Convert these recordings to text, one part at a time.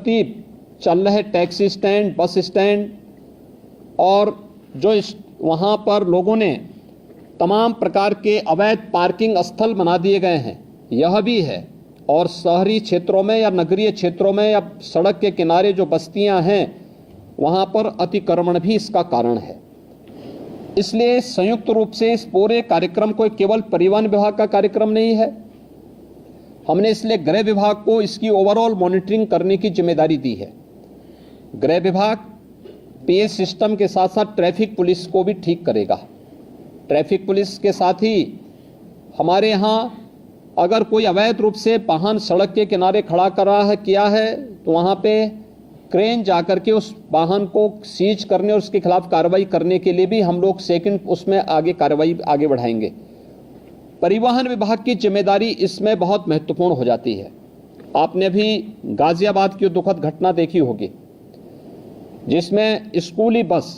तरतीब चल रहे टैक्सी स्टैंड, बस स्टैंड और जो वहाँ पर लोगों ने तमाम प्रकार के अवैध पार्किंग स्थल बना दिए गए हैं, यह भी है। और शहरी क्षेत्रों में या नगरीय क्षेत्रों में या सड़क के किनारे जो बस्तियां हैं वहाँ पर अतिक्रमण भी इसका कारण है। इसलिए संयुक्त रूप से इस पूरे कार्यक्रम को केवल परिवहन विभाग का कार्यक्रम नहीं है, हमने इसलिए गृह विभाग को इसकी ओवरऑल मॉनिटरिंग करने की जिम्मेदारी दी है। गृह विभाग पीएस सिस्टम के साथ साथ ट्रैफिक पुलिस को भी ठीक करेगा। ट्रैफिक पुलिस के साथ ही हमारे यहाँ अगर कोई अवैध रूप से वाहन सड़क के किनारे खड़ा कर रहा है किया है तो वहाँ पे क्रेन जाकर के उस वाहन को सीज करने और उसके खिलाफ कार्रवाई करने के लिए भी हम लोग सेकंड उसमें आगे कार्रवाई आगे बढ़ाएंगे। परिवहन विभाग की जिम्मेदारी इसमें बहुत महत्वपूर्ण हो जाती है। आपने भी गाजियाबाद की दुखद घटना देखी होगी जिसमें स्कूली बस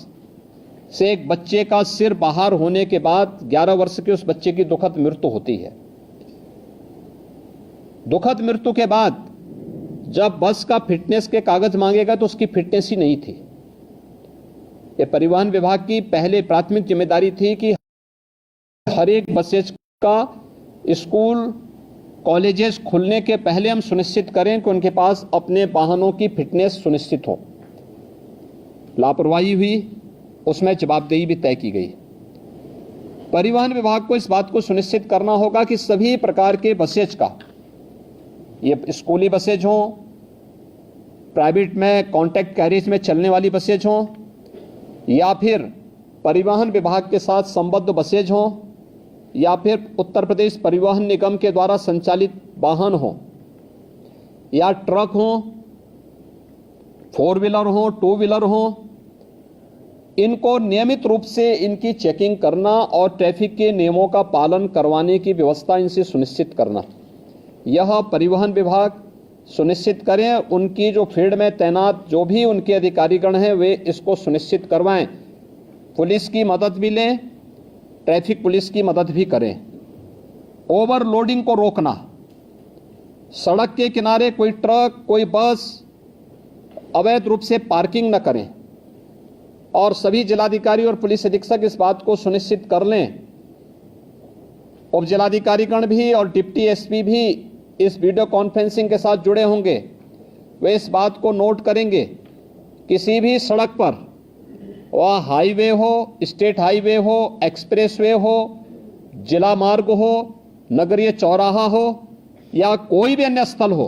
से एक बच्चे का सिर बाहर होने के बाद 11 वर्ष के उस बच्चे की दुखद मृत्यु होती है। दुखद मृत्यु के बाद जब बस का फिटनेस के कागज मांगेगा तो उसकी फिटनेस ही नहीं थी। ये परिवहन विभाग की पहले प्राथमिक जिम्मेदारी थी कि हर एक बसेज का स्कूल कॉलेजेस खुलने के पहले हम सुनिश्चित करें कि उनके पास अपने वाहनों की फिटनेस सुनिश्चित हो। लापरवाही हुई, उसमें जवाबदेही भी तय की गई। परिवहन विभाग को इस बात को सुनिश्चित करना होगा कि सभी प्रकार के बसेज का, ये स्कूली बसेज हों, प्राइवेट में कॉन्ट्रैक्ट कैरिज में चलने वाली बसेज हों या फिर परिवहन विभाग के साथ संबद्ध बसेज हों या फिर उत्तर प्रदेश परिवहन निगम के द्वारा संचालित वाहन हों या ट्रक हों, 4 व्हीलर हों, 2 व्हीलर हों, इनको नियमित रूप से इनकी चेकिंग करना और ट्रैफिक के नियमों का पालन करवाने की व्यवस्था इनसे सुनिश्चित करना, यह परिवहन विभाग सुनिश्चित करें। उनकी जो फील्ड में तैनात जो भी उनके अधिकारीगण हैं वे इसको सुनिश्चित करवाएं। पुलिस की मदद भी लें, ट्रैफिक पुलिस की मदद भी करें। ओवरलोडिंग को रोकना, सड़क के किनारे कोई ट्रक कोई बस अवैध रूप से पार्किंग न करें और सभी जिलाधिकारी और पुलिस अधीक्षक इस बात को सुनिश्चित कर लें। उप जिलाधिकारीगण भी और डिप्टी एसपी भी इस वीडियो कॉन्फ्रेंसिंग के साथ जुड़े होंगे, वे इस बात को नोट करेंगे किसी भी सड़क पर, वह हाईवे हो, स्टेट हाईवे हो, एक्सप्रेसवे हो, जिला मार्ग हो, नगरीय चौराहा हो या कोई भी अन्य स्थल हो,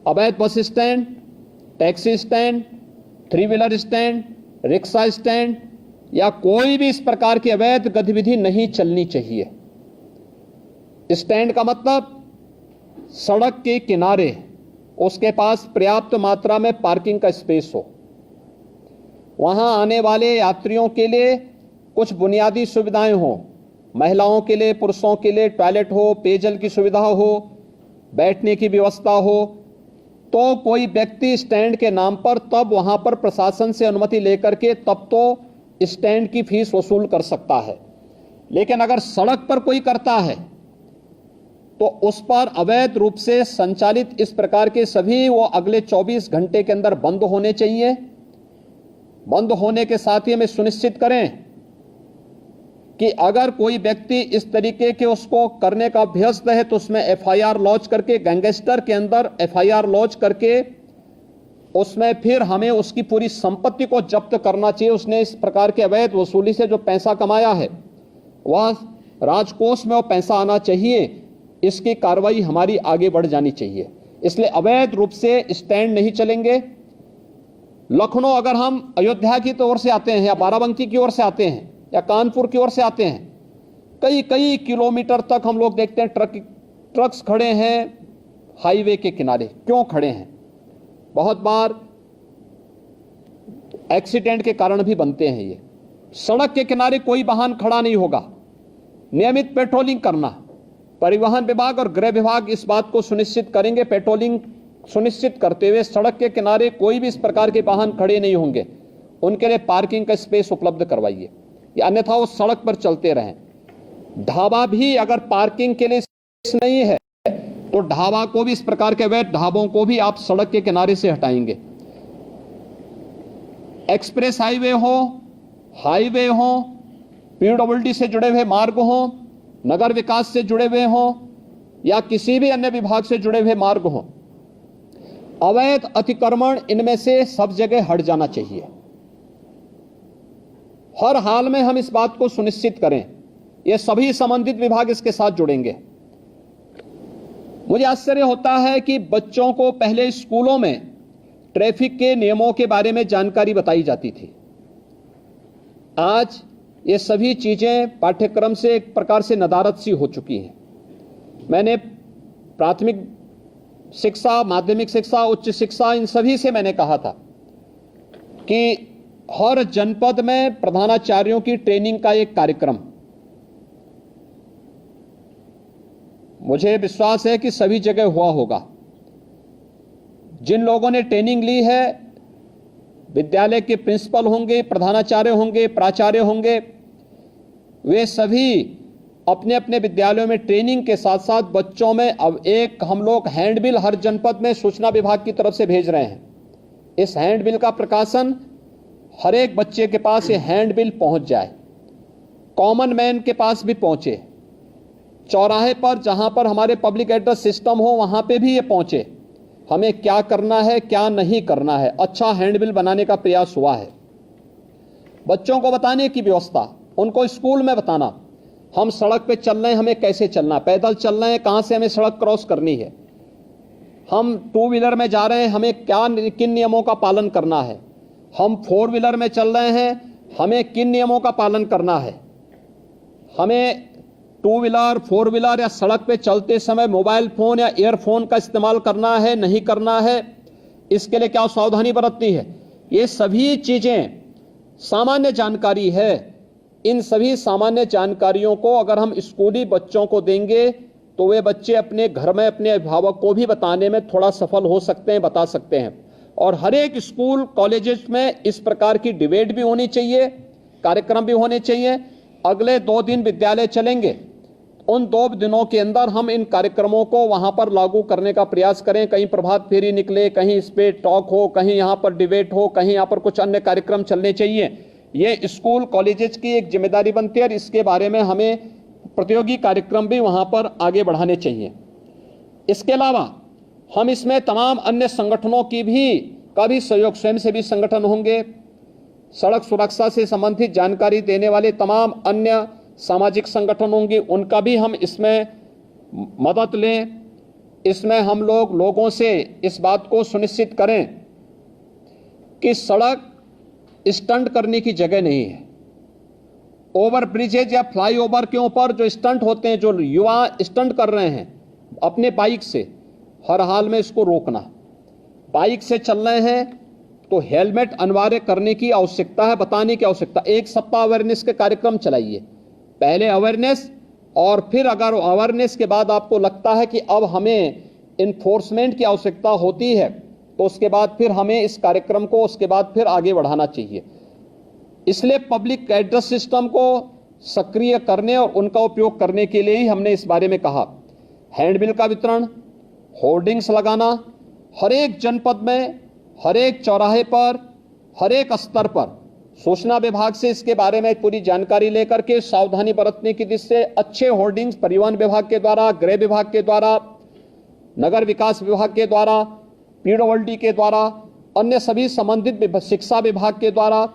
अवैध bus stand, taxi stand, 3 wheeler stand, rickshaw stand या कोई भी इस प्रकार की अवैध गतिविधि नहीं चलनी चाहिए। स्टैंड का मतलब सड़क के किनारे उसके पास पर्याप्त मात्रा में पार्किंग का स्पेस हो, वहां आने वाले यात्रियों के लिए कुछ बुनियादी सुविधाएं हो, महिलाओं के लिए, पुरुषों के लिए टॉयलेट हो, पेयजल की सुविधा हो, बैठने की व्यवस्था हो, तो कोई व्यक्ति स्टैंड के नाम पर तब वहां पर प्रशासन से अनुमति लेकर के तब तो स्टैंड की फीस वसूल कर सकता है। लेकिन अगर सड़क पर कोई करता है तो उस पर अवैध रूप से संचालित इस प्रकार के सभी वो अगले 24 घंटे के अंदर बंद होने चाहिए। बंद होने के साथ ही हमें सुनिश्चित करें कि अगर कोई व्यक्ति इस तरीके के उसको करने का अभ्यस्त है तो उसमें एफआईआर लॉन्च करके, गैंगस्टर के अंदर एफआईआर लॉन्च करके उसमें फिर हमें उसकी पूरी संपत्ति को जब्त करना चाहिए। उसने इस प्रकार के अवैध वसूली से जो पैसा कमाया है वह राजकोष में वो पैसा आना चाहिए, इसकी कार्रवाई हमारी आगे बढ़ जानी चाहिए। इसलिए अवैध रूप से स्टैंड नहीं चलेंगे। लखनऊ अगर हम अयोध्या की ओर से आते हैं या बाराबंकी की ओर से आते हैं या कानपुर की ओर से आते हैं, कई कई किलोमीटर तक हम लोग देखते हैं ट्रक्स खड़े हैं हाईवे के किनारे। क्यों खड़े हैं? बहुत बार एक्सीडेंट के कारण भी बनते हैं। ये सड़क के किनारे कोई वाहन खड़ा नहीं होगा। नियमित पेट्रोलिंग करना, परिवहन विभाग और गृह विभाग इस बात को सुनिश्चित करेंगे, पेट्रोलिंग सुनिश्चित करते हुए सड़क के किनारे कोई भी इस प्रकार के वाहन खड़े नहीं होंगे, उनके लिए पार्किंग का स्पेस उपलब्ध करवाइए, या अन्यथा वो सड़क पर चलते रहें। ढाबा भी अगर पार्किंग के लिए नहीं है तो ढाबा को भी, इस प्रकार के अवैध ढाबों को भी आप सड़क के किनारे से हटाएंगे। एक्सप्रेस हाईवे हो, पीडब्ल्यूडी से जुड़े हुए मार्ग हो, नगर विकास से जुड़े हुए हो या किसी भी अन्य विभाग से जुड़े हुए मार्ग हो, अवैध अतिक्रमण इनमें से सब जगह हट जाना चाहिए। हर हाल में हम इस बात को सुनिश्चित करें, ये सभी संबंधित विभाग इसके साथ जुड़ेंगे। मुझे आश्चर्य होता है कि बच्चों को पहले स्कूलों में ट्रैफिक के नियमों के बारे में जानकारी बताई जाती थी। आज ये सभी चीजें पाठ्यक्रम से एक प्रकार से नदारद सी हो चुकी हैं। मैंने प्राथमिक शिक्षा, माध्यमिक शिक्षा, उच्च शिक्षा, इन सभी से मैंने कहा था कि हर जनपद में प्रधानाचार्यों की ट्रेनिंग का एक कार्यक्रम, मुझे विश्वास है कि सभी जगह हुआ होगा। जिन लोगों ने ट्रेनिंग ली है, विद्यालय के प्रिंसिपल होंगे, प्रधानाचार्य होंगे, प्राचार्य होंगे, वे सभी अपने अपने विद्यालयों में ट्रेनिंग के साथ साथ बच्चों में अब एक हम लोग हैंडबिल हर जनपद में सूचना विभाग की तरफ से भेज रहे हैं। इस हैंडबिल का प्रकाशन हर एक बच्चे के पास ये हैंडबिल पहुंच जाए, कॉमन मैन के पास भी पहुंचे, चौराहे पर जहां पर हमारे पब्लिक एड्रेस सिस्टम हो वहां पे भी ये पहुंचे, हमें क्या करना है क्या नहीं करना है। अच्छा हैंडबिल बनाने का प्रयास हुआ है। बच्चों को बताने की व्यवस्था, उनको स्कूल में बताना, हम सड़क पे चल रहे हैं, हमें कैसे चलना, पैदल चल रहे हैं, कहां से हमें सड़क क्रॉस करनी है, हम टू व्हीलर में जा रहे हैं, हमें किन नियमों का पालन करना है, हम फोर व्हीलर में चल रहे हैं, हमें किन नियमों का पालन करना है, हमें टू व्हीलर, फोर व्हीलर या सड़क पे चलते समय मोबाइल फोन या ईयरफोन का इस्तेमाल करना है नहीं करना है, इसके लिए क्या सावधानी बरतनी है। ये सभी चीजें सामान्य जानकारी है। इन सभी सामान्य जानकारियों को अगर हम स्कूली बच्चों को देंगे तो वे बच्चे अपने घर में अपने अभिभावक को भी बताने में थोड़ा सफल हो सकते हैं, बता सकते हैं। और हर एक स्कूल कॉलेजेस में इस प्रकार की डिबेट भी होनी चाहिए, कार्यक्रम भी होने चाहिए। अगले 2 दिन विद्यालय चलेंगे, उन 2 दिनों के अंदर हम इन कार्यक्रमों को वहां पर लागू करने का प्रयास करें। कहीं प्रभात फेरी निकले, कहीं इस पे टॉक हो, कहीं यहाँ पर डिबेट हो, कहीं यहाँ पर कुछ अन्य कार्यक्रम चलने चाहिए। ये स्कूल कॉलेजेस की एक जिम्मेदारी बनती है और इसके बारे में हमें प्रतियोगी कार्यक्रम भी वहां पर आगे बढ़ाने चाहिए। इसके अलावा हम इसमें तमाम अन्य संगठनों की भी सहयोग, स्वयंसेवी संगठन होंगे, सड़क सुरक्षा से संबंधित जानकारी देने वाले तमाम अन्य सामाजिक संगठन होंगे, उनका भी हम इसमें मदद लें। इसमें हम लोगों से इस बात को सुनिश्चित करें कि सड़क स्टंट करने की जगह नहीं है। ओवर ब्रिजेज या फ्लाईओवर के ऊपर जो स्टंट होते हैं, जो युवा स्टंट कर रहे हैं अपने बाइक से, हर हाल में इसको रोकना। बाइक से चल रहे हैं तो हेलमेट अनिवार्य करने की आवश्यकता है, बताने की आवश्यकता। 1 सप्ताह अवेयरनेस के कार्यक्रम चलाइए, पहले अवेयरनेस और फिर अगर अवेयरनेस के बाद आपको लगता है कि अब हमें इन्फोर्समेंट की आवश्यकता होती है तो उसके बाद फिर हमें इस कार्यक्रम को उसके बाद फिर आगे बढ़ाना चाहिए। इसलिए पब्लिक एड्रेस सिस्टम को सक्रिय करने और उनका उपयोग करने के लिए ही हमने इस बारे में कहा। हैंडबिल का वितरण, होर्डिंग्स लगाना, हर एक जनपद में, हर एक चौराहे पर, हर एक स्तर पर सूचना विभाग से इसके बारे में पूरी जानकारी लेकर के सावधानी बरतने की दृष्टि से अच्छे होर्डिंग्स परिवहन विभाग के द्वारा, गृह विभाग के द्वारा, नगर विकास विभाग के द्वारा, पीडब्ल्यूडी के द्वारा, अन्य सभी संबंधित शिक्षा विभाग के द्वारा,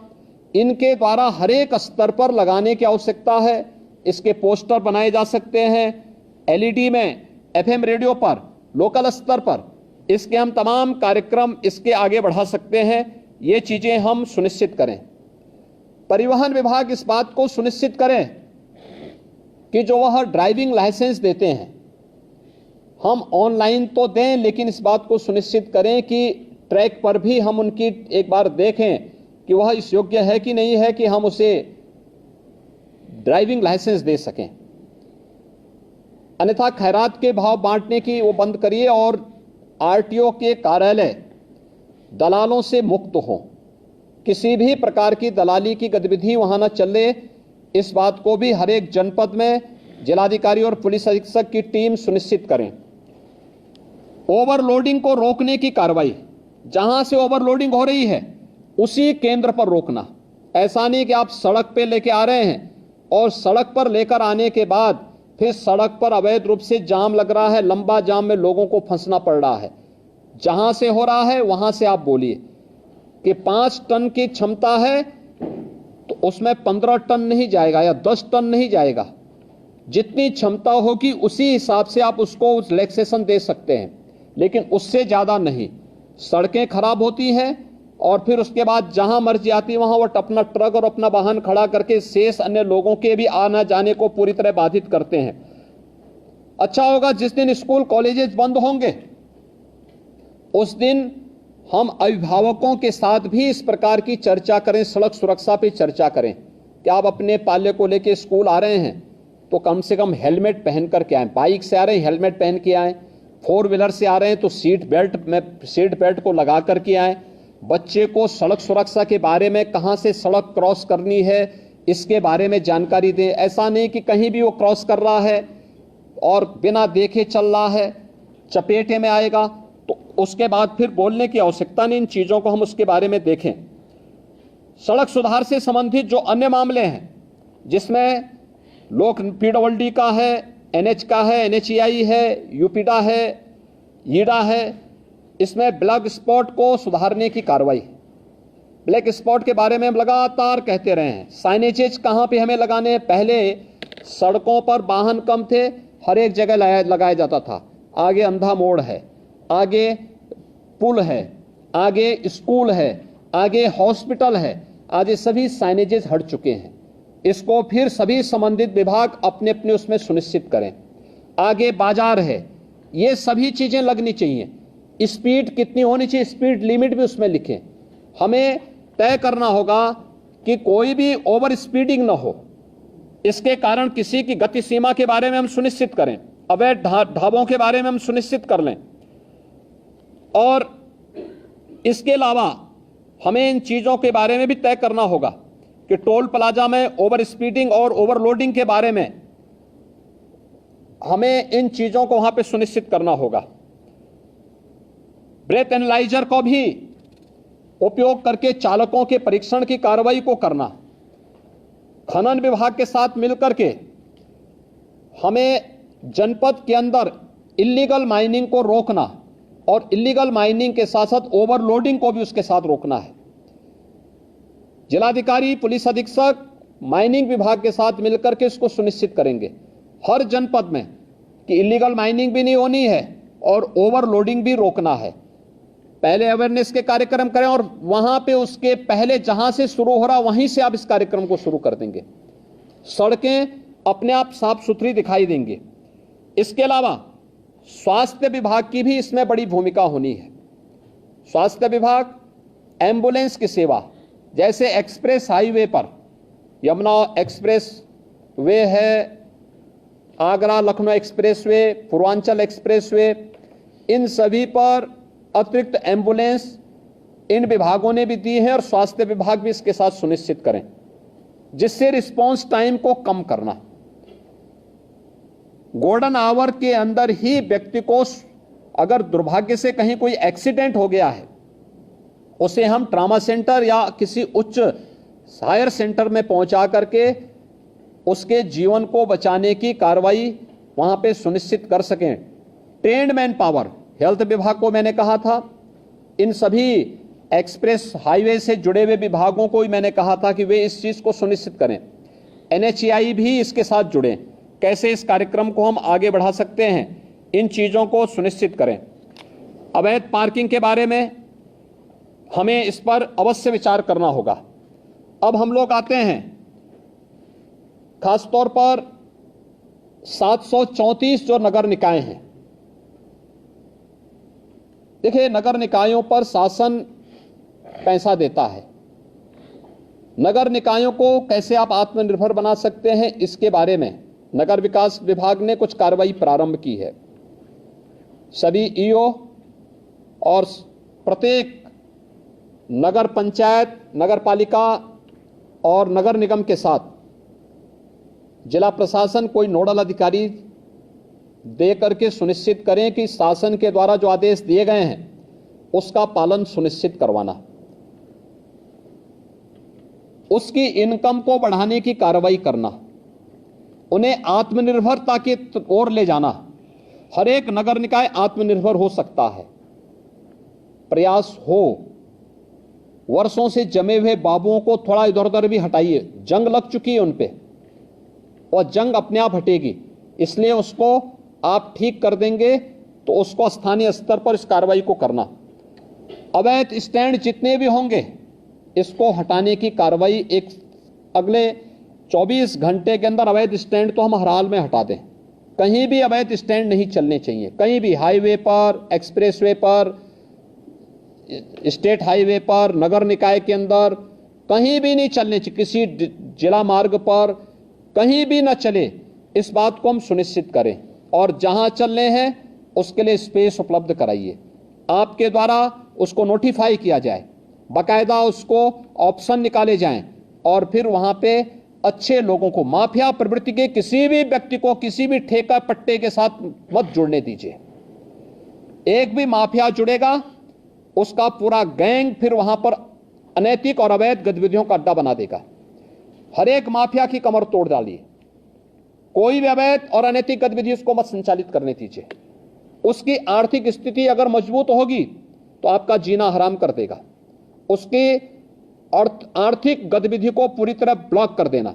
इनके द्वारा हर एक स्तर पर लगाने की आवश्यकता है। इसके पोस्टर बनाए जा सकते हैं, एलईडी में, एफएम रेडियो पर, लोकल स्तर पर इसके हम तमाम कार्यक्रम इसके आगे बढ़ा सकते हैं। ये चीजें हम सुनिश्चित करें। परिवहन विभाग इस बात को सुनिश्चित करें कि जो वह ड्राइविंग लाइसेंस देते हैं हम ऑनलाइन तो दें, लेकिन इस बात को सुनिश्चित करें कि ट्रैक पर भी हम उनकी एक बार देखें कि वह इस योग्य है कि नहीं है कि हम उसे ड्राइविंग लाइसेंस दे सकें। अन्यथा खैरात के भाव बांटने की वो बंद करिए और आरटीओ के कार्यालय दलालों से मुक्त हो, किसी भी प्रकार की दलाली की गतिविधि वहां न चले। इस बात को भी हर एक जनपद में जिलाधिकारी और पुलिस अधीक्षक की टीम सुनिश्चित करें। ओवरलोडिंग को रोकने की कार्रवाई, जहां से ओवरलोडिंग हो रही है उसी केंद्र पर रोकना। ऐसा नहीं कि आप सड़क पे लेके आ रहे हैं और सड़क पर लेकर आने के बाद फिर सड़क पर अवैध रूप से जाम लग रहा है, लंबा जाम में लोगों को फंसना पड़ रहा है। जहां से हो रहा है वहां से आप बोलिए कि 5 टन की क्षमता है तो उसमें 15 टन नहीं जाएगा या 10 टन नहीं जाएगा। जितनी क्षमता होगी उसी हिसाब से आप उसको रिलैक्सेशन दे सकते हैं, लेकिन उससे ज्यादा नहीं। सड़कें खराब होती हैं और फिर उसके बाद जहां मर्जी आती है वहां वो अपना ट्रक और अपना वाहन खड़ा करके शेष अन्य लोगों के भी आना जाने को पूरी तरह बाधित करते हैं। अच्छा होगा जिस दिन स्कूल कॉलेजेस बंद होंगे उस दिन हम अभिभावकों के साथ भी इस प्रकार की चर्चा करें, सड़क सुरक्षा पे चर्चा करें कि आप अपने पाले को लेके स्कूल आ रहे हैं तो कम से कम हेलमेट पहन करके आए। बाइक से आ रहे हैं हेलमेट पहन के आए, 4 व्हीलर से आ रहे हैं तो सीट बेल्ट को लगा करके आए। बच्चे को सड़क सुरक्षा के बारे में, कहां से सड़क क्रॉस करनी है इसके बारे में जानकारी दें। ऐसा नहीं कि कहीं भी वो क्रॉस कर रहा है और बिना देखे चल रहा है, चपेटे में आएगा तो उसके बाद फिर बोलने की आवश्यकता नहीं। इन चीजों को हम उसके बारे में देखें। सड़क सुधार से संबंधित जो अन्य मामले हैं जिसमें लोक पीडब्ल्यूडी का है, एनएच का है, एनएचईआई है, यूपीडा है, ईडा है, इसमें ब्लैक स्पॉट को सुधारने की कार्रवाई। ब्लैक स्पॉट के बारे में हम लगातार कहते रहे हैं। साइनेजेज कहां पे हमें लगाने हैं? पहले सड़कों पर वाहन कम थे, हर एक जगह लगाया जाता था। आगे अंधा मोड़ है, आगे पुल है, आगे स्कूल है, आगे हॉस्पिटल है, आज ये सभी साइनेजेस हट चुके हैं। इसको फिर सभी संबंधित विभाग अपने अपने उसमें सुनिश्चित करें। आगे बाजार है, ये सभी चीजें लगनी चाहिए। स्पीड कितनी होनी चाहिए, स्पीड लिमिट भी उसमें लिखें। हमें तय करना होगा कि कोई भी ओवर स्पीडिंग ना हो, इसके कारण किसी की गति सीमा के बारे में हम सुनिश्चित करें, अवैध ढाबों के बारे में हम सुनिश्चित कर लें। और इसके अलावा हमें इन चीजों के बारे में भी तय करना होगा कि टोल प्लाजा में ओवर स्पीडिंग और ओवरलोडिंग के बारे में हमें इन चीजों को वहां पे सुनिश्चित करना होगा। ब्रेथ एनालाइजर को भी उपयोग करके चालकों के परीक्षण की कार्रवाई को करना। खनन विभाग के साथ मिलकर के हमें जनपद के अंदर इल्लीगल माइनिंग को रोकना और इल्लीगल माइनिंग के साथ साथ ओवरलोडिंग को भी उसके साथ रोकना है। जिलाधिकारी, पुलिस अधीक्षक माइनिंग विभाग के साथ मिलकर के इसको सुनिश्चित करेंगे हर जनपद में कि इल्लीगल माइनिंग भी नहीं होनी है और ओवरलोडिंग भी रोकना है। पहले अवेयरनेस के कार्यक्रम करें और वहां पे उसके पहले जहां से शुरू हो रहा वहीं से आप इस कार्यक्रम को शुरू कर देंगे। सड़कें अपने आप साफ सुथरी दिखाई देंगी। इसके अलावा स्वास्थ्य विभाग की भी इसमें बड़ी भूमिका होनी है। स्वास्थ्य विभाग एम्बुलेंस की सेवा, जैसे एक्सप्रेस हाईवे पर यमुना एक्सप्रेस वे है, Agra Lucknow expressway, Purvanchal expressway, इन सभी पर अतिरिक्त एम्बुलेंस इन विभागों ने भी दी है और स्वास्थ्य विभाग भी इसके साथ सुनिश्चित करें, जिससे रिस्पांस टाइम को कम करना। गोल्डन आवर के अंदर ही व्यक्ति को अगर दुर्भाग्य से कहीं कोई एक्सीडेंट हो गया है, उसे हम ट्रामा सेंटर या किसी उच्च हायर सेंटर में पहुंचा करके उसके जीवन को बचाने की कार्रवाई वहां पे सुनिश्चित कर सकें। ट्रेन्ड मैन पावर, हेल्थ विभाग को मैंने कहा था, इन सभी एक्सप्रेस हाईवे से जुड़े हुए विभागों को ही मैंने कहा था कि वे इस चीज को सुनिश्चित करें। एनएचईआई भी इसके साथ जुड़े, कैसे इस कार्यक्रम को हम आगे बढ़ा सकते हैं, इन चीजों को सुनिश्चित करें। अवैध पार्किंग के बारे में हमें इस पर अवश्य विचार करना होगा। अब हम लोग आते हैं खासतौर पर 734 जो नगर निकाय हैं। देखिए, नगर निकायों पर शासन पैसा देता है। नगर निकायों को कैसे आप आत्मनिर्भर बना सकते हैं, इसके बारे में नगर विकास विभाग ने कुछ कार्रवाई प्रारंभ की है। सभी ईओ और प्रत्येक नगर पंचायत, नगर पालिका और नगर निगम के साथ जिला प्रशासन कोई नोडल अधिकारी दे करके सुनिश्चित करें कि शासन के द्वारा जो आदेश दिए गए हैं उसका पालन सुनिश्चित करवाना, उसकी इनकम को बढ़ाने की कार्रवाई करना, उन्हें आत्मनिर्भरता की ओर ले जाना। हर एक नगर निकाय आत्मनिर्भर हो सकता है, प्रयास हो। वर्षों से जमे हुए बाबुओं को थोड़ा इधर उधर भी हटाइए, जंग लग चुकी है उन पे और जंग अपने आप हटेगी, इसलिए उसको आप ठीक कर देंगे तो उसको स्थानीय स्तर पर इस कार्रवाई को करना। अवैध स्टैंड जितने भी होंगे इसको हटाने की कार्रवाई एक अगले 24 घंटे के अंदर अवैध स्टैंड तो हम हर हाल में हटा दें। कहीं भी अवैध स्टैंड नहीं चलने चाहिए, कहीं भी, हाईवे पर, एक्सप्रेसवे पर, स्टेट हाईवे पर, नगर निकाय के अंदर कहीं भी नहीं चलने चाहिए, किसी जिला मार्ग पर कहीं भी ना चले। इस बात को हम सुनिश्चित करें और जहां चलने हैं उसके लिए स्पेस उपलब्ध कराइए। आपके द्वारा उसको नोटिफाई किया जाए, बाकायदा उसको ऑप्शन निकाले जाएं और फिर वहां पे अच्छे लोगों को, माफिया प्रवृत्ति के किसी भी व्यक्ति को किसी भी ठेका पट्टे के साथ मत जुड़ने दीजिए। एक भी माफिया जुड़ेगा उसका पूरा गैंग फिर वहां पर अनैतिक और अवैध गतिविधियों का अड्डा बना देगा। हर एक माफिया की कमर तोड़ डालिए, कोई भी अवैध और अनैतिक गतिविधि उसको मत संचालित करने दीजिए। उसकी आर्थिक स्थिति अगर मजबूत होगी तो आपका जीना हराम कर देगा। उसकी आर्थिक गतिविधि को पूरी तरह ब्लॉक कर देना।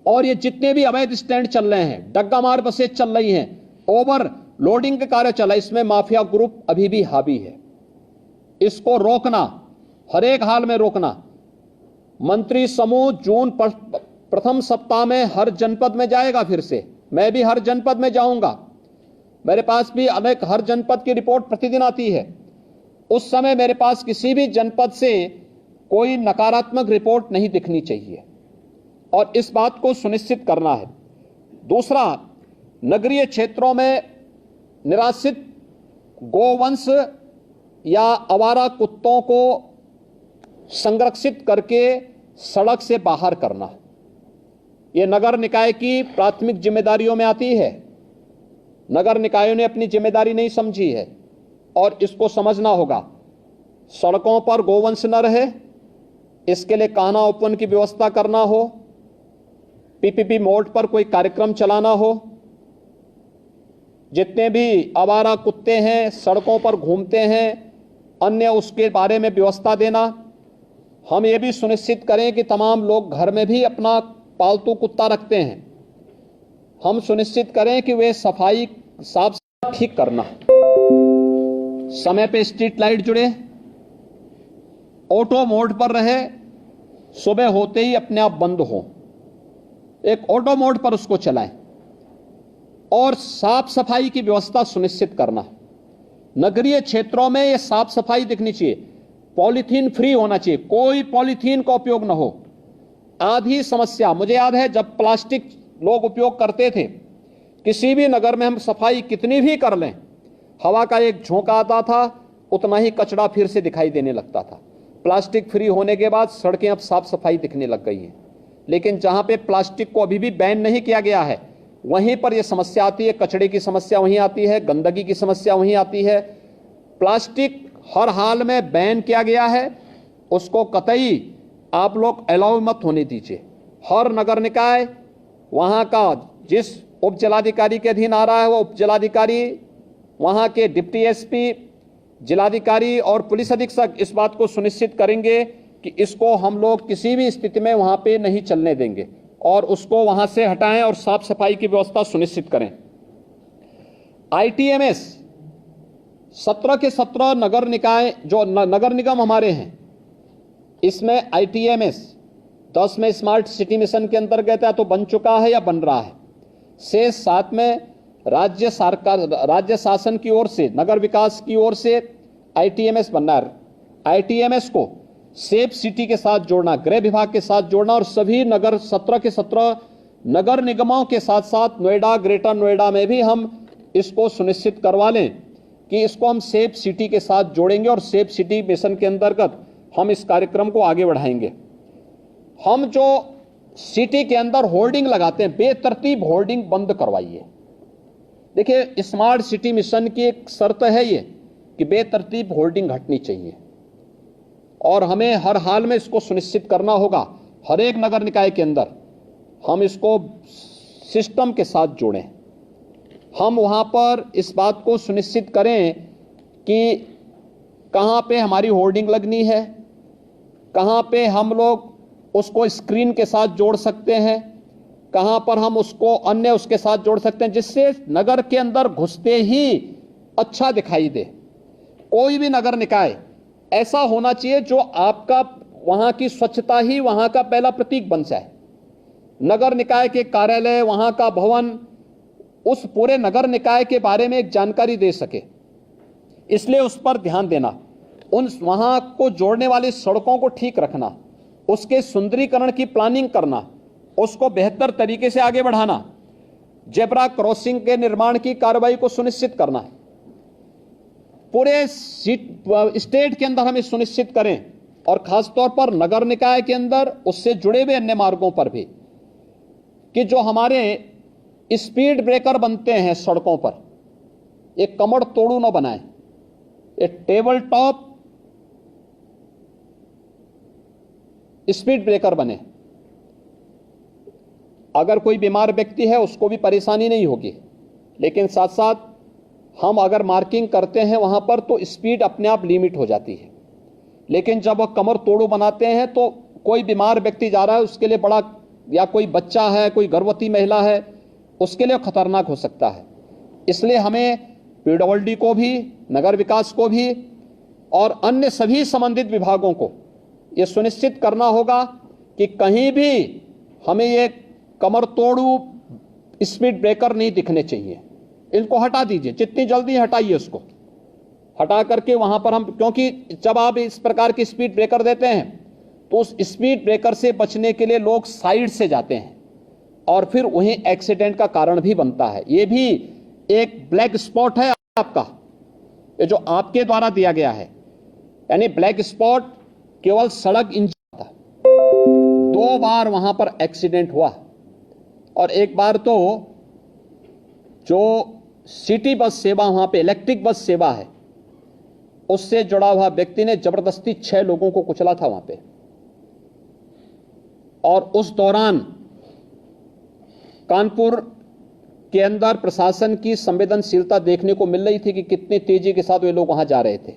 और ये जितने भी अवैध स्टैंड चल रहे हैं, डग्गा मार बसें चल रही हैं, ओवर लोडिंग के कार्य चल रहा है, इसमें माफिया ग्रुप अभी भी हावी है। इसको रोकना, हर एक हाल में रोकना। मंत्री समूह जून प्रथम सप्ताह में हर जनपद में जाएगा। फिर से मैं भी हर जनपद में जाऊंगा, मेरे पास भी अनेक हर जनपद की रिपोर्ट प्रतिदिन आती है। उस समय मेरे पास किसी भी जनपद से कोई नकारात्मक रिपोर्ट नहीं दिखनी चाहिए और इस बात को सुनिश्चित करना है। दूसरा, नगरीय क्षेत्रों में निराश्रित गोवंश या आवारा कुत्तों को संरक्षित करके सड़क से बाहर करना, यह नगर निकाय की प्राथमिक जिम्मेदारियों में आती है। नगर निकायों ने अपनी जिम्मेदारी नहीं समझी है और इसको समझना होगा। सड़कों पर गोवंश न रहे, इसके लिए कान्हा ओपन की व्यवस्था करना हो, पीपीपी मोड पर कोई कार्यक्रम चलाना हो। जितने भी आवारा कुत्ते हैं, सड़कों पर घूमते हैं, अन्य उसके बारे में व्यवस्था देना। हम ये भी सुनिश्चित करें कि तमाम लोग घर में भी अपना पालतू कुत्ता रखते हैं, हम सुनिश्चित करें कि वे सफाई साफ ठीक करना। समय पे स्ट्रीट लाइट जुड़े, ऑटो मोड पर रहे, सुबह होते ही अपने आप बंद हो, एक ऑटो मोड पर उसको चलाएं और साफ सफाई की व्यवस्था सुनिश्चित करना। नगरीय क्षेत्रों में यह साफ सफाई दिखनी चाहिए, पॉलीथीन फ्री होना चाहिए, कोई पॉलीथीन का उपयोग न हो। आधी समस्या मुझे याद है, जब प्लास्टिक लोग उपयोग करते थे, किसी भी नगर में हम सफाई कितनी भी कर लें, हवा का एक झोंका आता था, उतना ही कचरा फिर से दिखाई देने लगता था। प्लास्टिक फ्री होने के बाद सड़कें अब साफ सफाई दिखने लग गई हैं, लेकिन जहां पे प्लास्टिक को अभी भी बैन नहीं किया गया है वहीं पर यह समस्या आती है, कचरे की समस्या वहीं आती है, गंदगी की समस्या वहीं आती है। प्लास्टिक हर हाल में बैन किया गया है, उसको कतई आप लोग अलाउ मत होने दीजिए। हर नगर निकाय वहां का जिस उप जिलाधिकारी के अधीन आ रहा है, वो उप जिलाधिकारी, वहां के डिप्टी एसपी, जिलाधिकारी और पुलिस अधीक्षक इस बात को सुनिश्चित करेंगे कि इसको हम लोग किसी भी स्थिति में वहां पे नहीं चलने देंगे और उसको वहां से हटाएं और साफ सफाई की व्यवस्था सुनिश्चित करें। आईटीएमएस 17 के 17 नगर निकाय जो नगर निगम हमारे हैं, इसमें आईटीएमएस 10 में स्मार्ट सिटी मिशन के अंतर्गत है तो बन चुका है या बन रहा है। शेष 7 में राज्य सरकार, राज्य शासन की ओर से, नगर विकास की ओर से आईटीएमएस बनना है। आईटीएमएस को सेफ सिटी के साथ जोड़ना, गृह विभाग के साथ जोड़ना और सभी नगर 17 के 17 नगर निगमों के साथ साथ नोएडा, ग्रेटर नोएडा में भी हम इसको सुनिश्चित करवा लें कि इसको हम सेफ सिटी के साथ जोड़ेंगे और सेफ सिटी मिशन के अंतर्गत हम इस कार्यक्रम को आगे बढ़ाएंगे। हम जो सिटी के अंदर होर्डिंग लगाते हैं, बेतरतीब होर्डिंग बंद करवाइए। देखिए, स्मार्ट सिटी मिशन की एक शर्त है ये कि बेतरतीब होर्डिंग हटनी चाहिए और हमें हर हाल में इसको सुनिश्चित करना होगा। हर एक नगर निकाय के अंदर हम इसको सिस्टम के साथ जोड़ें। हम वहां पर इस बात को सुनिश्चित करें कि कहां पे हमारी होर्डिंग लगनी है, कहां पे हम लोग उसको स्क्रीन के साथ जोड़ सकते हैं, कहां पर हम उसको अन्य उसके साथ जोड़ सकते हैं, जिससे नगर के अंदर घुसते ही अच्छा दिखाई दे। कोई भी नगर निकाय ऐसा होना चाहिए जो आपका वहां की स्वच्छता ही वहां का पहला प्रतीक बन जाए। नगर निकाय के कार्यालय, वहां का भवन उस पूरे नगर निकाय के बारे में एक जानकारी दे सके, इसलिए उस पर ध्यान देना, उन वहां को जोड़ने वाली सड़कों को ठीक रखना, उसके सुंदरीकरण की प्लानिंग करना, उसको बेहतर तरीके से आगे बढ़ाना, जेब्रा क्रॉसिंग के निर्माण की कार्रवाई को सुनिश्चित करना। पूरे स्टेट के अंदर हमें सुनिश्चित करें और खासतौर पर नगर निकाय के अंदर उससे जुड़े हुए अन्य मार्गों पर भी कि जो हमारे स्पीड ब्रेकर बनते हैं सड़कों पर, एक कमर तोड़ू न बनाए, एक टेबल टॉप स्पीड ब्रेकर बने। अगर कोई बीमार व्यक्ति है उसको भी परेशानी नहीं होगी, लेकिन साथ साथ हम अगर मार्किंग करते हैं वहां पर तो स्पीड अपने आप लिमिट हो जाती है। लेकिन जब वह कमर तोड़ू बनाते हैं तो कोई बीमार व्यक्ति जा रहा है उसके लिए बड़ा, या कोई बच्चा है, कोई गर्भवती महिला है, उसके लिए खतरनाक हो सकता है। इसलिए हमें पीडब्ल्यूडी को भी, नगर विकास को भी और अन्य सभी संबंधित विभागों को यह सुनिश्चित करना होगा कि कहीं भी हमें ये कमर तोड़ू स्पीड ब्रेकर नहीं दिखने चाहिए। इनको हटा दीजिए, जितनी जल्दी हटाइए उसको, हटा करके वहां पर हम, क्योंकि जब आप इस प्रकार की स्पीड ब्रेकर देते हैं तो उस स्पीड ब्रेकर से बचने के लिए लोग साइड से जाते हैं और फिर वहीं एक्सीडेंट का कारण भी बनता है। ये भी एक ब्लैक स्पॉट है आपका, ये जो आपके द्वारा दिया गया है, यानी ब्लैक स्पॉट केवल सड़क इंजन था। 2 बार वहां पर एक्सीडेंट हुआ और एक बार तो जो सिटी बस सेवा, वहां पे इलेक्ट्रिक बस सेवा है, उससे जुड़ा हुआ व्यक्ति ने जबरदस्ती 6 लोगों को कुचला था वहां पे। और उस दौरान कानपुर के अंदर प्रशासन की संवेदनशीलता देखने को मिल रही थी कि कितनी तेजी के साथ वे लोग वहां जा रहे थे।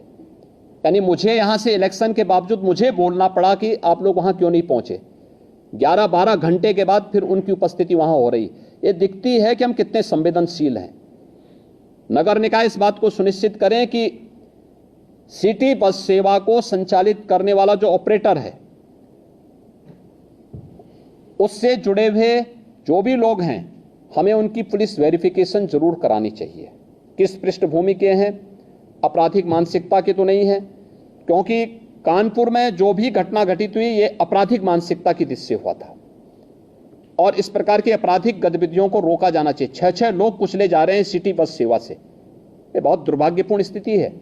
यानी मुझे यहां से इलेक्शन के बावजूद मुझे बोलना पड़ा कि आप लोग वहां क्यों नहीं पहुंचे। 11-12 घंटे के बाद फिर उनकी उपस्थिति वहां हो रही। ये दिखती है कि हम कितने संवेदनशील हैं। नगर निकाय इस बात को सुनिश्चित करें कि सिटी बस सेवा को संचालित करने वाला जो ऑपरेटर है, उससे जुड़े हुए जो भी लोग हैं, हमें उनकी पुलिस वेरिफिकेशन जरूर करानी चाहिए। किस पृष्ठभूमि के हैं, आपराधिक मानसिकता के तो नहीं है, क्योंकि कानपुर में जो भी घटना घटित हुई ये आपराधिक मानसिकता की दृष्टि से हुआ था और इस प्रकार की आपराधिक गतिविधियों को रोका जाना चाहिए। 6-6 लोग कुचले जा रहे हैं सिटी बस सेवा से, ये बहुत दुर्भाग्यपूर्ण स्थिति है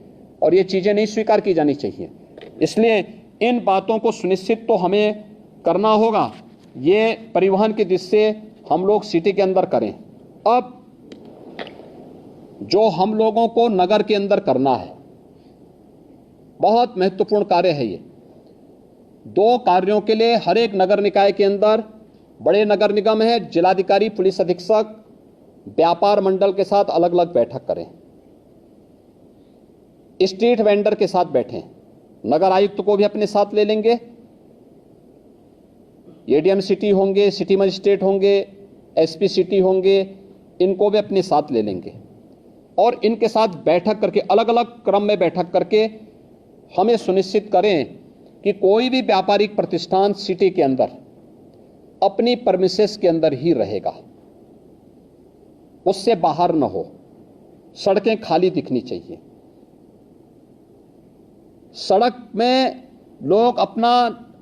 और ये चीजें नहीं स्वीकार की जानी चाहिए। इसलिए इन बातों को सुनिश्चित तो हमें करना होगा, ये परिवहन की दृष्टि से हम लोग सिटी के अंदर करें। अब जो हम लोगों को नगर के अंदर करना है, बहुत महत्वपूर्ण कार्य है ये। 2 कार्यों के लिए हर एक नगर निकाय के अंदर, बड़े नगर निगम है, जिलाधिकारी, पुलिस अधीक्षक, व्यापार मंडल के साथ अलग अलग बैठक करें, स्ट्रीट वेंडर के साथ बैठें, नगर आयुक्त को भी अपने साथ ले लेंगे, एडीएम सिटी होंगे, सिटी मजिस्ट्रेट होंगे, एसपी सिटी होंगे, इनको भी अपने साथ ले लेंगे और इनके साथ बैठक करके, अलग अलग क्रम में बैठक करके हमें सुनिश्चित करें कि कोई भी व्यापारिक प्रतिष्ठान सिटी के अंदर अपनी परमिसेस के अंदर ही रहेगा, उससे बाहर न हो। सड़कें खाली दिखनी चाहिए। सड़क में लोग अपना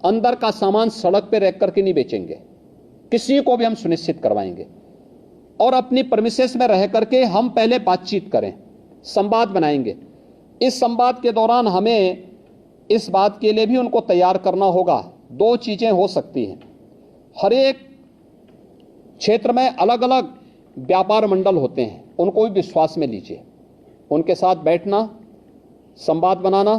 अंदर का सामान सड़क पे रख करके नहीं बेचेंगे, किसी को भी हम सुनिश्चित करवाएंगे और अपनी परमिसेस में रह करके हम पहले बातचीत करें, संवाद बनाएंगे। इस संवाद के दौरान हमें इस बात के लिए भी उनको तैयार करना होगा। 2 चीजें हो सकती हैं, हर एक क्षेत्र में अलग अलग व्यापार मंडल होते हैं, उनको भी विश्वास में लीजिए, उनके साथ बैठना, संवाद बनाना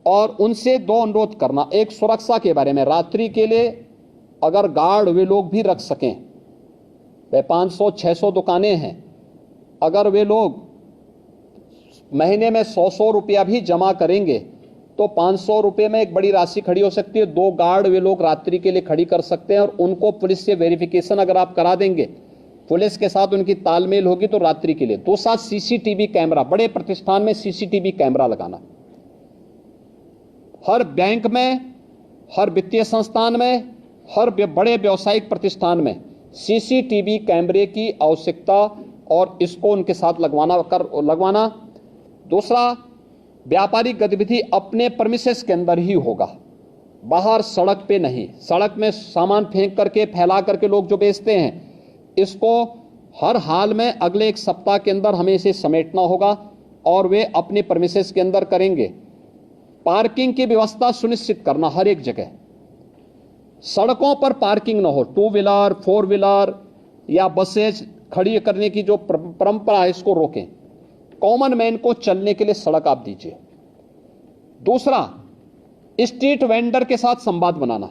और उनसे दो अनुरोध करना। एक, सुरक्षा के बारे में, रात्रि के लिए अगर गार्ड वे लोग भी रख सकें, वे 500-600 दुकानें हैं, अगर वे लोग महीने में 100-100 रुपया भी जमा करेंगे तो 500 रुपये में एक बड़ी राशि खड़ी हो सकती है। 2 गार्ड वे लोग रात्रि के लिए खड़ी कर सकते हैं और उनको पुलिस से वेरिफिकेशन अगर आप करा देंगे, पुलिस के साथ उनकी तालमेल होगी तो रात्रि के लिए। दूसरा, सीसीटीवी कैमरा, बड़े प्रतिष्ठान में सीसीटीवी कैमरा लगाना, हर बैंक में, हर वित्तीय संस्थान में, हर बड़े व्यावसायिक प्रतिष्ठान में सीसीटीवी कैमरे की आवश्यकता और इसको उनके साथ लगवाना। दूसरा, व्यापारिक गतिविधि अपने प्रेमिसेस के अंदर ही होगा, बाहर सड़क पे नहीं। सड़क में सामान फेंक करके, फैला करके लोग जो बेचते हैं, इसको हर हाल में अगले 1 सप्ताह के अंदर हमें इसे समेटना होगा और वे अपने प्रेमिसेस के अंदर करेंगे। पार्किंग की व्यवस्था सुनिश्चित करना हर एक जगह, सड़कों पर पार्किंग न हो, 2 व्हीलर 4 व्हीलर या बसेज खड़ी करने की जो परंपरा है इसको रोकें। कॉमन मैन को चलने के लिए सड़क आप दीजिए। दूसरा, स्ट्रीट वेंडर के साथ संवाद बनाना।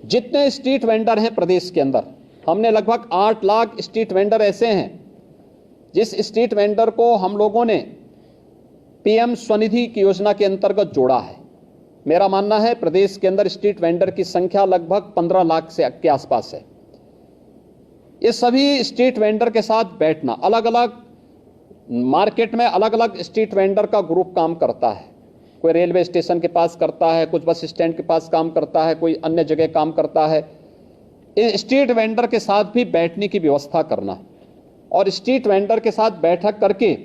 जितने स्ट्रीट वेंडर हैं प्रदेश के अंदर, हमने लगभग 8 लाख स्ट्रीट वेंडर ऐसे हैं जिस स्ट्रीट वेंडर को हम लोगों ने पीएम स्वनिधि की योजना के अंतर्गत जोड़ा है। मेरा मानना है प्रदेश के अंदर स्ट्रीट वेंडर की संख्या लगभग 15 लाख से के आसपास है। ये सभी स्ट्रीट वेंडर के साथ बैठना, अलग अलग मार्केट में अलग अलग स्ट्रीट वेंडर का ग्रुप काम करता है। कोई रेलवे स्टेशन के पास करता है, कुछ बस स्टैंड के पास काम करता है, कोई अन्य जगह काम करता है। स्ट्रीट वेंडर के साथ भी बैठने की व्यवस्था करना और स्ट्रीट वेंडर के साथ बैठक करके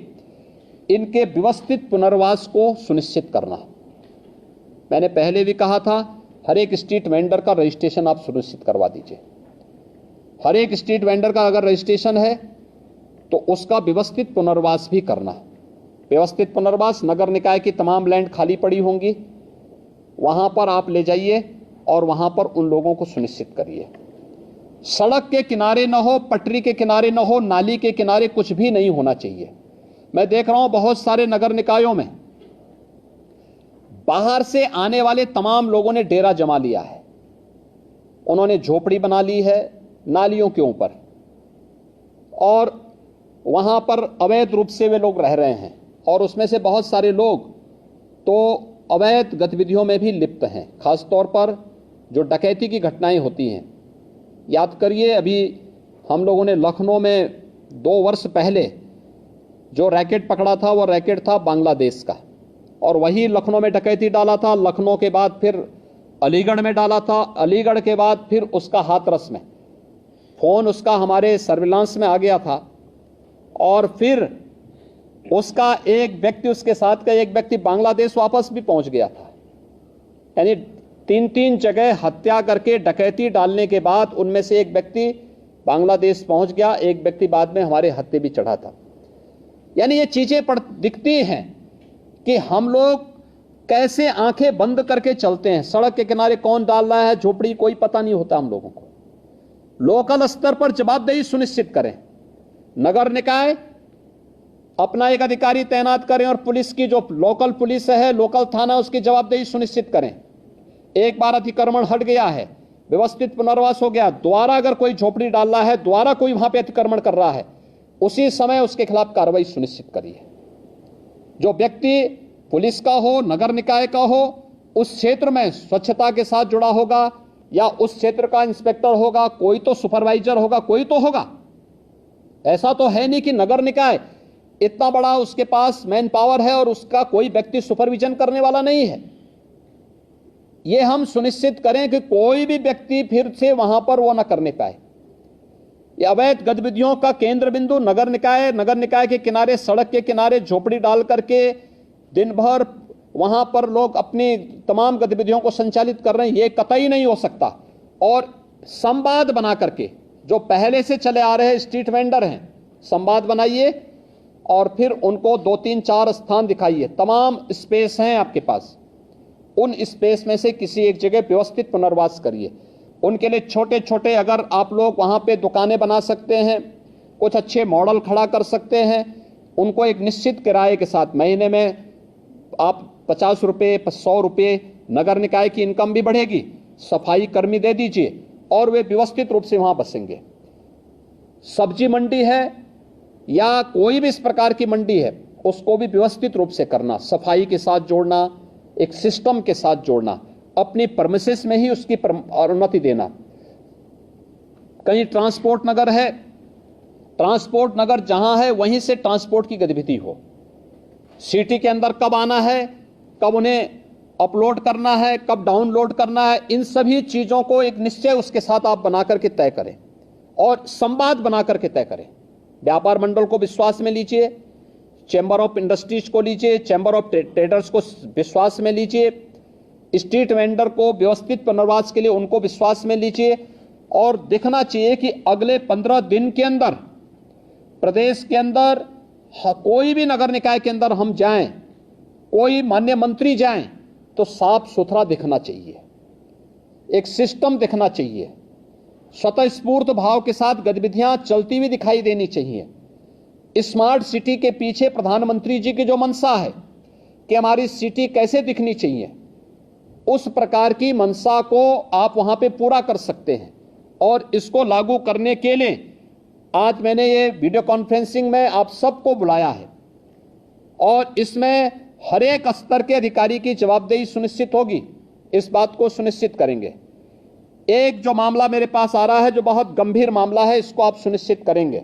इनके व्यवस्थित पुनर्वास को सुनिश्चित करना। मैंने पहले भी कहा था, हर एक स्ट्रीट वेंडर का रजिस्ट्रेशन आप सुनिश्चित करवा दीजिए। हर एक स्ट्रीट वेंडर का अगर रजिस्ट्रेशन है तो उसका व्यवस्थित पुनर्वास भी करना। व्यवस्थित पुनर्वास, नगर निकाय की तमाम लैंड खाली पड़ी होंगी, वहां पर आप ले जाइए और वहां पर उन लोगों को सुनिश्चित करिए। सड़क के किनारे न हो, पटरी के किनारे न हो, नाली के किनारे कुछ भी नहीं होना चाहिए। मैं देख रहा हूं बहुत सारे नगर निकायों में बाहर से आने वाले तमाम लोगों ने डेरा जमा लिया है, उन्होंने झोपड़ी बना ली है नालियों के ऊपर और वहां पर अवैध रूप से वे लोग रह रहे हैं और उसमें से बहुत सारे लोग तो अवैध गतिविधियों में भी लिप्त हैं। खासतौर पर जो डकैती की घटनाएं होती हैं, याद करिए अभी हम लोगों ने लखनऊ में 2 वर्ष पहले जो रैकेट पकड़ा था वो रैकेट था बांग्लादेश का और वही लखनऊ में डकैती डाला था। लखनऊ के बाद फिर अलीगढ़ में डाला था, अलीगढ़ के बाद फिर उसका हाथरस में, फोन उसका हमारे सर्विलांस में आ गया था और फिर उसका एक व्यक्ति, उसके साथ का एक व्यक्ति बांग्लादेश वापस भी पहुंच गया था। यानी 3 जगह हत्या करके डकैती डालने के बाद उनमें से एक व्यक्ति बांग्लादेश पहुंच गया, एक व्यक्ति बाद में हमारे हत्थे भी चढ़ा था। यानी ये चीजें दिखती हैं कि हम लोग कैसे आंखें बंद करके चलते हैं। सड़क के किनारे कौन डाल रहा है झोपड़ी, कोई पता नहीं होता हम लोगों को। लोकल स्तर पर जवाबदेही सुनिश्चित करें, नगर निकाय अपना एक अधिकारी तैनात करें और पुलिस की जो लोकल पुलिस है, लोकल थाना, उसकी जवाबदेही सुनिश्चित करें। एक बार अतिक्रमण हट गया है, व्यवस्थित पुनर्वास हो गया, दोबारा अगर कोई झोपड़ी डाल रहा है, दोबारा कोई वहां पे अतिक्रमण कर रहा है, उसी समय उसके खिलाफ कार्रवाई सुनिश्चित करिए। जो व्यक्ति पुलिस का हो, नगर निकाय का हो, उस क्षेत्र में स्वच्छता के साथ जुड़ा होगा या उस क्षेत्र का इंस्पेक्टर होगा, कोई तो सुपरवाइजर होगा, कोई तो होगा। ऐसा तो है नहीं कि नगर निकाय इतना बड़ा उसके पास मैन पावर है और उसका कोई व्यक्ति सुपरविजन करने वाला नहीं है। यह हम सुनिश्चित करें कि कोई भी व्यक्ति फिर से वहां पर वो न करने पाए। ये अवैध गतिविधियों का केंद्र बिंदु नगर निकाय के किनारे, सड़क के किनारे झोपड़ी डाल करके दिन भर वहां पर लोग अपनी तमाम गतिविधियों को संचालित कर रहे हैं, ये कतई नहीं हो सकता। और संवाद बना करके, जो पहले से चले आ रहे स्ट्रीट वेंडर हैं, संवाद बनाइए और फिर उनको 2-3-4 स्थान दिखाइए। तमाम स्पेस हैं आपके पास, उन स्पेस में से किसी एक जगह व्यवस्थित पुनर्वास करिए। उनके लिए छोटे छोटे अगर आप लोग वहां पे दुकानें बना सकते हैं, कुछ अच्छे मॉडल खड़ा कर सकते हैं, उनको एक निश्चित किराए के साथ महीने में आप 50 रुपये 100 रुपये, नगर निकाय की इनकम भी बढ़ेगी, सफाई कर्मी दे दीजिए और वे व्यवस्थित रूप से वहां बसेंगे। सब्जी मंडी है या कोई भी इस प्रकार की मंडी है, उसको भी व्यवस्थित रूप से करना, सफाई के साथ जोड़ना, एक सिस्टम के साथ जोड़ना, अपनी परमिसेस में ही उसकी अनुमति देना। कहीं ट्रांसपोर्ट नगर है, ट्रांसपोर्ट नगर जहां है वहीं से ट्रांसपोर्ट की गतिविधि हो। सिटी के अंदर कब आना है, कब उन्हें अपलोड करना है, कब डाउनलोड करना है, इन सभी चीजों को एक निश्चय उसके साथ आप बना करके तय करें और संवाद बना करके तय करें। व्यापार मंडल को विश्वास में लीजिए, चैम्बर ऑफ इंडस्ट्रीज को लीजिए, चैम्बर ऑफ ट्रेडर्स को विश्वास में लीजिए, स्ट्रीट वेंडर को व्यवस्थित पुनर्वास के लिए उनको विश्वास में लीजिए और देखना चाहिए कि अगले 15 दिन के अंदर प्रदेश के अंदर कोई भी नगर निकाय के अंदर हम जाएं, कोई माननीय मंत्री जाएं तो साफ सुथरा दिखना चाहिए, एक सिस्टम दिखना चाहिए, स्वतःस्फूर्त भाव के साथ गतिविधियां चलती हुई दिखाई देनी चाहिए। स्मार्ट सिटी के पीछे प्रधानमंत्री जी की जो मंशा है कि हमारी सिटी कैसे दिखनी चाहिए, उस प्रकार की मंशा को आप वहां पे पूरा कर सकते हैं। और इसको लागू करने के लिए आज मैंने ये वीडियो कॉन्फ्रेंसिंग में आप सबको बुलाया है और इसमें हर एक स्तर के अधिकारी की जवाबदेही सुनिश्चित होगी, इस बात को सुनिश्चित करेंगे। एक जो मामला मेरे पास आ रहा है जो बहुत गंभीर मामला है, इसको आप सुनिश्चित करेंगे।